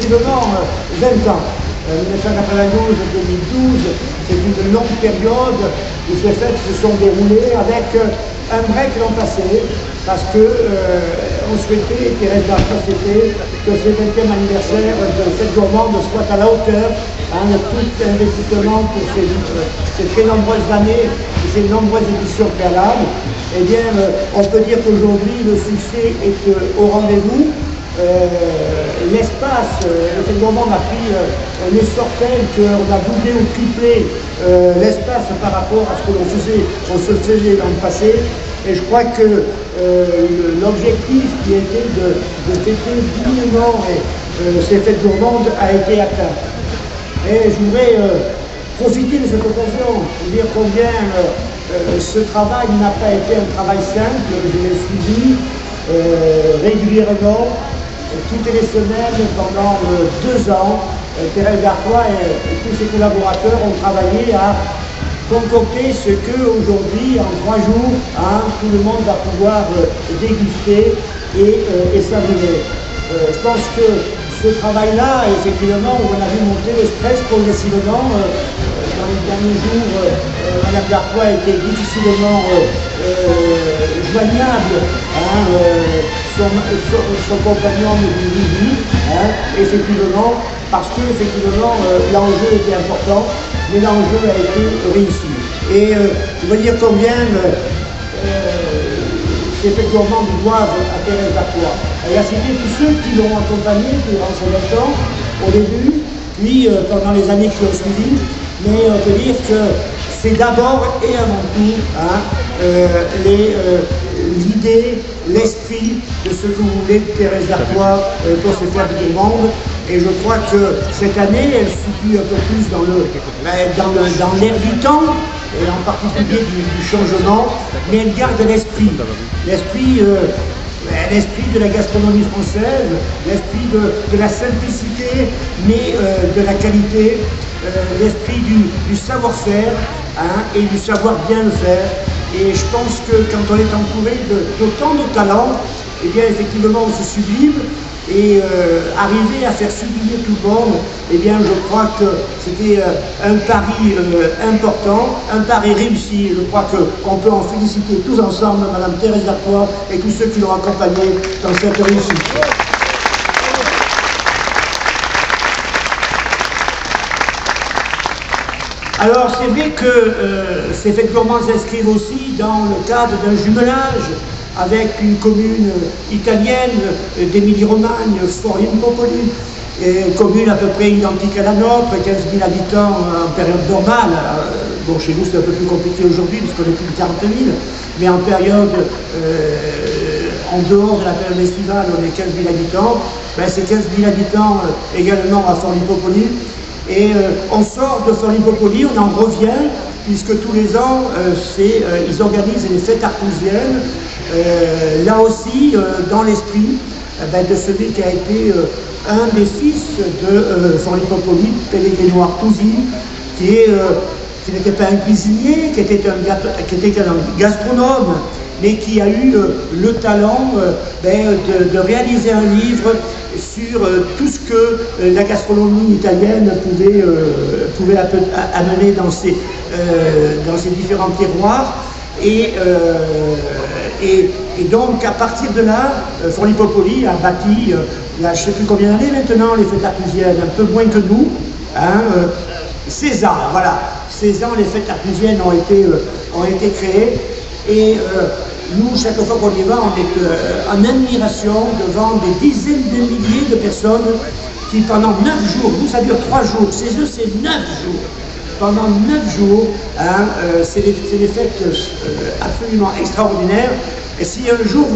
effectivement 20 ans. 1992-2012, c'est une longue période où ces fêtes se sont déroulées avec un break l'an passé, parce que on souhaitait, Thérèse Darfour souhaitait, que ce 20e anniversaire de cette gourmande soit à la hauteur de tout investissement pour ces très nombreuses années et ces nombreuses éditions préalables. Eh bien, on peut dire qu'aujourd'hui, le succès est au rendez-vous. L'espace, cette gourmande a pris un essor tel qu'on a doublé ou triplé l'espace par rapport à ce que l'on se faisait l'an passé. Et je crois que l'objectif qui était de fêter dignement ces fêtes gourmandes a été atteint. Et je voudrais profiter de cette occasion pour dire combien ce travail n'a pas été un travail simple. Je l'ai suivi régulièrement, toutes les semaines pendant 2 ans. Thérèse Darfour et tous ses collaborateurs ont travaillé à concocter ce que aujourd'hui, en 3 jours, tout le monde va pouvoir déguster et savourer. Je pense que ce travail-là, effectivement, où on a vu monter le stress progressivement, dans les derniers jours, Madame Darfour a été difficilement joignable. Son compagnon me dit oui, effectivement, parce que l'enjeu était important, mais l'enjeu a été réussi. Et je veux dire combien ces fêtes gourmandes doivent à Thérèse Darfour. Elle a cité tous ceux qui l'ont accompagnée durant son temps, au début, puis pendant les années qui ont suivi, mais on peut dire que c'est d'abord et avant tout l'idée, l'esprit de ce que voulait Thérèse Darfour pour ces fêtes gourmandes. Et je crois que cette année, elle se situe un peu plus dans l'air du temps, et en particulier du changement, mais elle garde l'esprit de la gastronomie française, l'esprit de la simplicité, mais de la qualité, l'esprit du savoir-faire et du savoir bien le faire. Et je pense que quand on est entouré d'autant de talents, eh bien effectivement on se sublime. Et arriver à faire sublimer tout le monde, eh bien je crois que c'était un pari important, un pari réussi. Je crois qu'on peut en féliciter tous ensemble Madame Thérèse Darfour et tous ceux qui l'ont accompagnée dans cette réussite. Alors c'est vrai que ces fêtes gourmandes s'inscrivent aussi dans le cadre d'un jumelage avec une commune italienne d'Émilie-Romagne, Sforlimpopoli, commune à peu près identique à la nôtre, 15 000 habitants en période normale. Bon, chez nous c'est un peu plus compliqué aujourd'hui puisqu'on est plus de 40 000, mais en période, en dehors de la période estivale, on est 15 000 habitants. C'est 15 000 habitants également à Sforlimpopoli. Et on sort de Sforlimpopoli, on en revient, puisque tous les ans, ils organisent les fêtes artousiennes, là aussi, dans l'esprit de celui qui a été un des fils de Sforlimpopoli, Pellegrino Artusi, qui n'était pas un cuisinier, qui était un gastronome, mais qui a eu le talent de réaliser un livre sur tout ce que la gastronomie italienne pouvait amener dans ses différents terroirs. Et donc à partir de là, Sforlimpopoli a bâti, il y a je ne sais plus combien d'années maintenant, les fêtes artusiennes, un peu moins que nous, 16 ans, voilà, 16 ans les fêtes artusiennes ont été créées. Et nous, chaque fois qu'on y va, on est en admiration devant des dizaines de milliers de personnes qui, pendant 9 jours, nous ça dure 3 jours, chez eux c'est 9 jours. Pendant 9 jours, c'est des fêtes absolument extraordinaires. Et si un jour vous